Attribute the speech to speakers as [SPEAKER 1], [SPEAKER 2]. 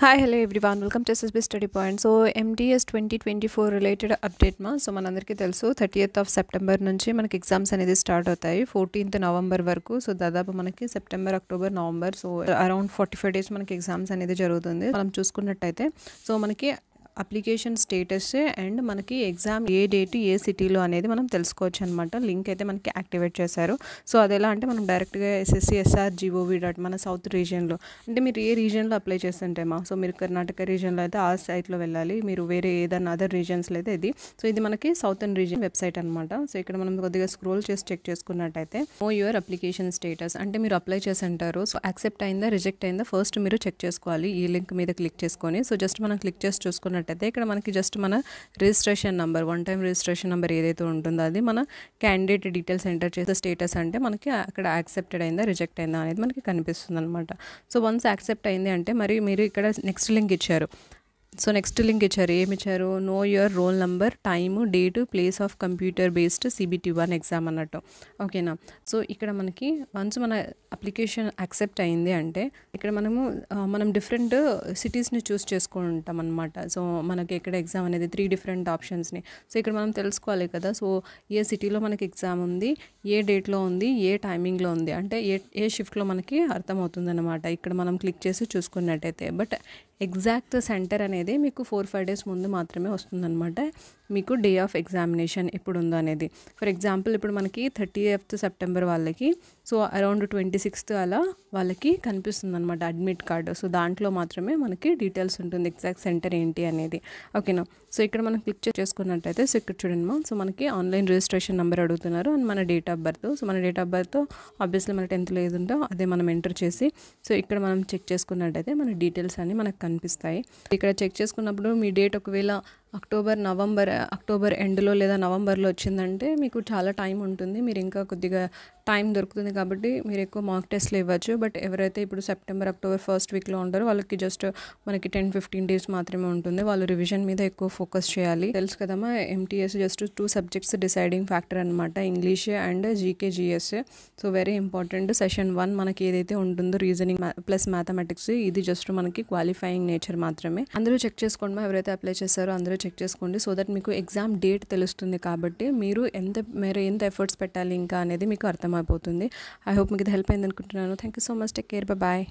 [SPEAKER 1] Hi, hello everyone. Welcome to SSB Study Point. So MTS 2024 related update so మనందరికీ తెలుసు 30th of September నుంచి మనకి exams అనేది start అవుతాయి 14th నవంబర్ వరకు. సో దాదాపు మనకి September, October, November, so around 45 days మనకి ఎగ్జామ్స్ అనేది జరుగుతుంది. మనం చూసుకున్నట్టయితే సో మనకి అప్లికేషన్ స్టేటస్ అండ్ మనకి ఎగ్జామ్ ఏ డేట్ ఏ సిటీలో అనేది మనం తెలుసుకోవచ్చు అనమాట. లింక్ అయితే మనకి యాక్టివేట్ చేశారు. సో అది ఎలా అంటే మనం డైరెక్ట్గా SSC.SR.gov.in మన సౌత్ రీజియన్లో, అంటే మీరు ఏ రీజియన్లో అప్లై చేస్తుంటేమా, సో మీరు కర్ణాటక రీజియన్లో అయితే ఆ సైట్లో వెళ్ళాలి, మీరు వేరే ఏదైనా అదర్ రీజియన్స్లో అయితే ఇది. సో ఇది మనకి సౌతర్న్ రీజియన్ వెబ్సైట్ అనమాట. సో ఇక్కడ మనం కొద్దిగా స్క్రోల్ చేసి చెక్ చేసుకున్నట్టయితే నో యువర్ అప్లికేషన్ స్టేటస్ అంటే మీరు అప్లై చేసి ఉంటారు. సో యాక్సెప్ట్ అయిందా రిజెక్ట్ అయిందా ఫస్ట్ మీరు చెక్ చేసుకోవాలి ఈ లింక్ మీద క్లిక్ చేసుకొని. సో జస్ట్ మనం క్లిక్ చేసి చూసుకున్నట్టయితే ఇక్కడ మనకి జస్ట్ మన registration number, one time registration number ఏదైతే ఉంటుందో అది మన క్యాండిడేట్ డీటెయిల్స్ ఎంటర్ చేసే స్టేటస్ అంటే మనకి అక్కడ యాక్సెప్టెడ్ అయిందా రిజెక్ట్ అయిందా అనేది మనకి కనిపిస్తుంది అనమాట. సో వన్స్ యాక్సెప్ట్ అయింది అంటే మరి మీరు ఇక్కడ నెక్స్ట్ లింక్ ఇచ్చారు. సో నెక్స్ట్ లింక్ ఇచ్చారు, ఏమి ఇచ్చారు, know your roll number, time, date, place of computer based CBT1 exam అన్నట్టు. ఓకేనా. సో ఇక్కడ మనకి వన్స్ మన అప్లికేషన్ యాక్సెప్ట్ అయింది అంటే ఇక్కడ మనం డిఫరెంట్ సిటీస్ని చూస్ చేసుకుంటాం అనమాట. సో మనకి ఇక్కడ ఎగ్జామ్ అనేది 3 డిఫరెంట్ ఆప్షన్స్ని. సో ఇక్కడ మనం తెలుసుకోవాలి కదా, సో ఏ సిటీలో మనకి ఎగ్జామ్ ఉంది, ఏ డేట్లో ఉంది, ఏ టైమింగ్లో ఉంది, అంటే ఏ షిఫ్ట్లో మనకి అర్థమవుతుంది అనమాట. ఇక్కడ మనం క్లిక్ చేసి చూసుకున్నట్టయితే బట్ ఎగ్జాక్ట్ సెంటర్ అనేది మీకు 4-5 డేస్ ముందు మాత్రమే వస్తుందన్నమాట. మీకు డే ఆఫ్ ఎగ్జామినేషన్ ఎప్పుడు ఉందో అనేది. ఫర్ ఎగ్జాంపుల్ ఇప్పుడు మనకి 30th సెప్టెంబర్ వాళ్ళకి సో అరౌండ్ 26th అలా వాళ్ళకి కనిపిస్తుంది అనమాట అడ్మిట్ కార్డు. సో దాంట్లో మాత్రమే మనకి డీటెయిల్స్ ఉంటుంది ఎగ్జాక్ట్ సెంటర్ ఏంటి అనేది. ఓకేనా. సో ఇక్కడ మనం క్లిక్ చేసుకున్నట్టయితే సో ఇక్కడ చూడండి సో మనకి ఆన్లైన్ రిజిస్ట్రేషన్ నెంబర్ అడుగుతున్నారు అండ్ మన డేట్ ఆఫ్ బర్త్. సో మన డేట్ ఆఫ్ బర్త్ ఆబ్వియస్లీ మన 10th ఏది ఉందో అదే మనం ఎంటర్ చేసి సో ఇక్కడ మనం చెక్ చేసుకున్నట్టయితే మన డీటెయిల్స్ అన్నీ మనకు కనిపిస్తాయి. ఇక్కడ చెక్ చేసుకున్నప్పుడు మీ డేట్ ఒకవేళ అక్టోబర్ ఎండ్లో లేదా నవంబర్లో వచ్చిందంటే మీకు చాలా టైం ఉంటుంది, మీరు ఇంకా కొద్దిగా టైం దొరుకుతుంది కాబట్టి మీరు ఎక్కువ మాక్ టెస్ట్లు ఇవ్వచ్చు. బట్ ఎవరైతే ఇప్పుడు సెప్టెంబర్, అక్టోబర్ ఫస్ట్ వీక్లో ఉంటారో వాళ్ళకి జస్ట్ మనకి 10-15 డేస్ మాత్రమే ఉంటుంది. వాళ్ళు రివిజన్ మీద ఎక్కువ ఫోకస్ చేయాలి. తెలుసు కదమ్మా, MTS just 2 subjects deciding factor అనమాట, English and GK GS. So very important. Session 1 మనకి ఏదైతే ఉంటుందో రీజనింగ్ ప్లస్ మ్యాథమెటిక్స్, ఇది జస్ట్ మనకి క్వాలిఫైయింగ్ నేచర్ మాత్రమే. అందరూ చెక్ చేసుకోండి, ఎవరైతే అప్లై చేస్తారో అందరూ చెక్ చేసుకోండి. సో దట్ మీకు ఎగ్జామ్ డేట్ తెలుస్తుంది కాబట్టి మీరు ఎంత ఎఫర్ట్స్ పెట్టాలి ఇంకా అనేది మీకు అర్థమైపోతుంది. ఐ హోప్ మీకు ఇది హెల్ప్ అయింది అనుకుంటున్నాను. Thank you so much. Take care. Bye.